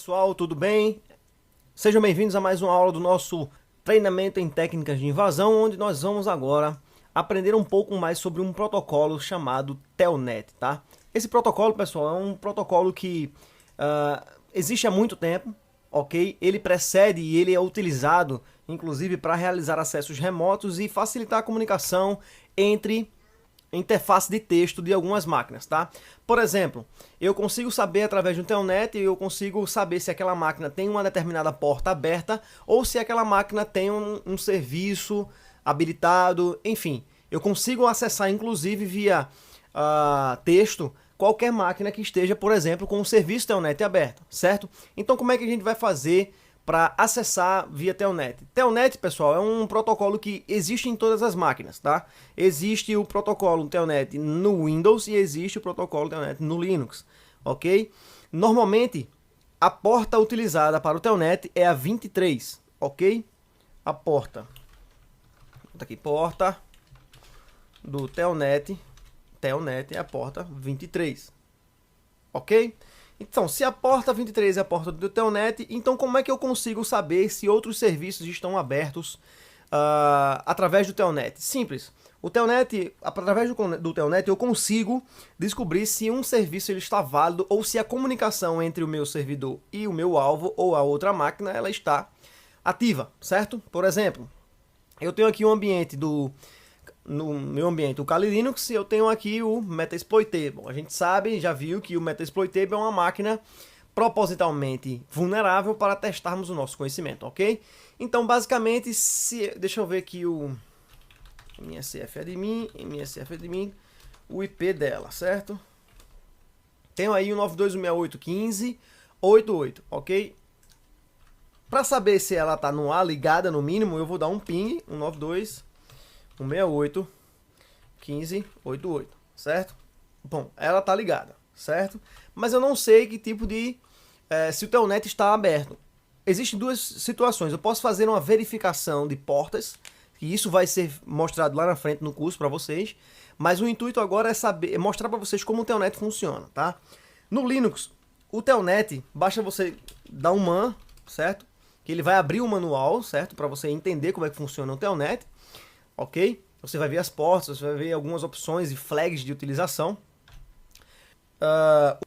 pessoal, tudo bem? Sejam bem-vindos a mais uma aula do nosso treinamento em técnicas de invasão, onde nós vamos agora aprender um pouco mais sobre um protocolo chamado Telnet, tá? Esse protocolo, pessoal, é um protocolo que existe há muito tempo, ok? Ele precede e ele é utilizado, inclusive, para realizar acessos remotos e facilitar a comunicação entre interface de texto de algumas máquinas, tá? Por exemplo, eu consigo saber através de um telnet, eu consigo saber se aquela máquina tem uma determinada porta aberta ou se aquela máquina tem um serviço habilitado, enfim. Eu consigo acessar, inclusive, via texto, qualquer máquina que esteja, por exemplo, com o serviço telnet aberto, certo? Então, como é que a gente vai fazer para acessar via telnet? Telnet, pessoal, é um protocolo que existe em todas as máquinas, tá? Existe o protocolo telnet no Windows e existe o protocolo telnet no Linux, ok? Normalmente, a porta utilizada para o telnet é a 23, ok? A porta, aqui, porta do telnet é a porta 23, ok? Então, se a porta 23 é a porta do telnet, então como é que eu consigo saber se outros serviços estão abertos através do telnet? Simples. O telnet, através do telnet, eu consigo descobrir se um serviço ele está válido ou se a comunicação entre o meu servidor e o meu alvo ou a outra máquina ela está ativa, certo? Por exemplo, eu tenho aqui um ambiente no meu ambiente o Kali Linux, eu tenho aqui o Metasploit. Bom, a gente sabe, já viu que o Metasploit é uma máquina propositalmente vulnerável para testarmos o nosso conhecimento, ok? Então, basicamente, deixa eu ver aqui o MSF admin, o IP dela, certo? Tenho aí o 92.168.15.88, ok? Para saber se ela está no A ligada no mínimo, eu vou dar um ping, 192.168.15.88, certo? Bom, ela tá ligada, certo? Mas eu não sei que tipo de... se o telnet está aberto. Existem duas situações. Eu posso fazer uma verificação de portas, e isso vai ser mostrado lá na frente no curso para vocês. Mas o intuito agora é mostrar para vocês como o telnet funciona, tá? No Linux, o telnet, basta você dar um man, certo? Que ele vai abrir o manual, certo? Para você entender como é que funciona o telnet. Ok? Você vai ver as portas, você vai ver algumas opções e flags de utilização.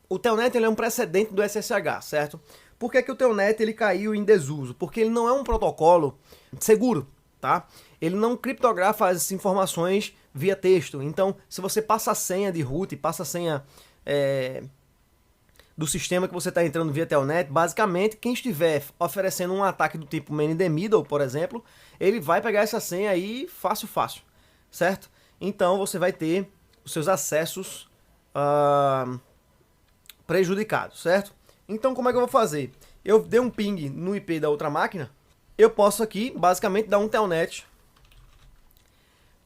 O telnet ele é um precedente do SSH, certo? Por que o telnet ele caiu em desuso? Porque ele não é um protocolo seguro, tá? Ele não criptografa as informações via texto. Então, se você passa a senha de root, passa a senha do sistema que você está entrando via telnet, basicamente, quem estiver oferecendo um ataque do tipo man in the middle, por exemplo, ele vai pegar essa senha aí fácil, certo? Então, você vai ter os seus acessos prejudicados, certo? Então, como é que eu vou fazer? Eu dei um ping no IP da outra máquina, eu posso aqui, basicamente, dar um telnet,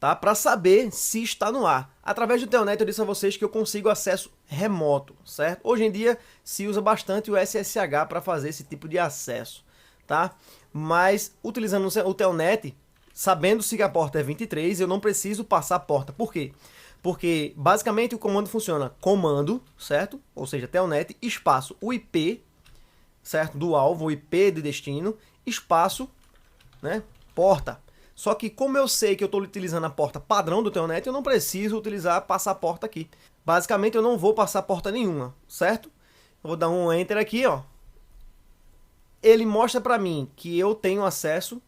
tá? Para saber se está no ar. Através do telnet eu disse a vocês que eu consigo acesso remoto, certo? Hoje em dia se usa bastante o SSH para fazer esse tipo de acesso, tá? Mas utilizando o telnet, sabendo se a porta é 23, eu não preciso passar a porta. Por quê? Porque basicamente o comando funciona comando, certo? Ou seja, telnet, espaço, o IP, certo? Do alvo, o IP de destino, espaço, né? Porta. Só que como eu sei que eu estou utilizando a porta padrão do telnet, eu não preciso passar a porta aqui. Basicamente eu não vou passar porta nenhuma, certo? Eu vou dar um enter aqui, ó. Ele mostra para mim que eu tenho acesso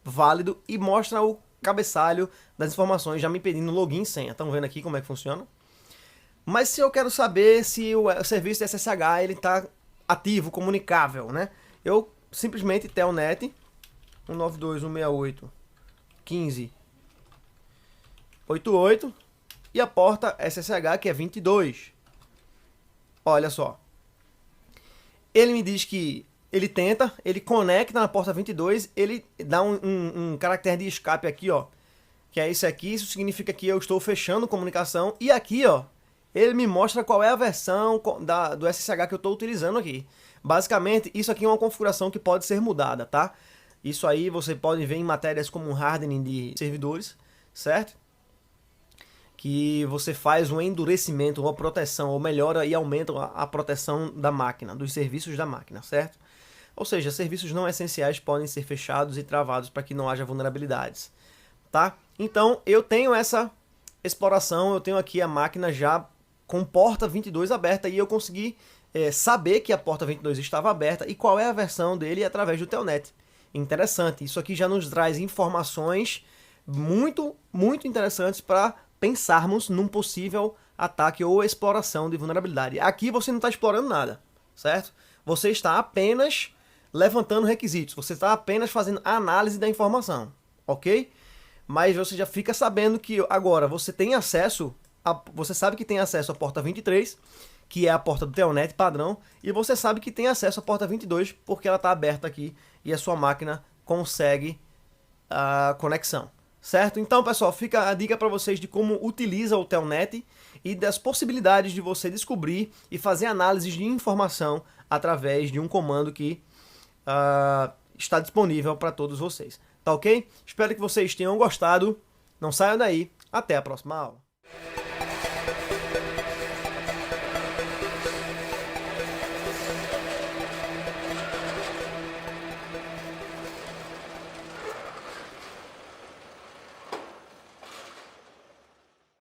válido e mostra o cabeçalho das informações, já me pedindo login e senha. Estão vendo aqui como é que funciona? Mas se eu quero saber se o serviço de SSH ele está ativo, comunicável, né? Eu simplesmente telnet 192.168.15.88 e a porta SSH que é 22. Olha só. Ele me diz que ele conecta na porta 22, ele dá um caractere de escape aqui, ó, que é isso aqui, isso significa que eu estou fechando comunicação, e aqui, ó, ele me mostra qual é a versão do SSH que eu estou utilizando aqui. Basicamente, isso aqui é uma configuração que pode ser mudada, tá? Isso aí você pode ver em matérias como hardening de servidores, certo? Que você faz um endurecimento, uma proteção, ou melhora e aumenta a proteção da máquina, dos serviços da máquina, certo? Ou seja, serviços não essenciais podem ser fechados e travados para que não haja vulnerabilidades, tá? Então, eu tenho essa exploração, eu tenho aqui a máquina já com porta 22 aberta e eu consegui saber que a porta 22 estava aberta e qual é a versão dele através do Telnet. Interessante, isso aqui já nos traz informações muito interessantes para pensarmos num possível ataque ou exploração de vulnerabilidade. Aqui você não está explorando nada, certo? Você está apenas levantando requisitos, você está apenas fazendo análise da informação, ok? Mas você já fica sabendo que agora você tem acesso, você sabe que tem acesso à porta 23, que é a porta do Telnet padrão, e você sabe que tem acesso à porta 22 porque ela está aberta aqui e a sua máquina consegue a conexão, certo? Então, pessoal, fica a dica para vocês de como utiliza o Telnet e das possibilidades de você descobrir e fazer análises de informação através de um comando que está disponível para todos vocês. Tá ok? Espero que vocês tenham gostado. Não saiam daí. Até a próxima aula.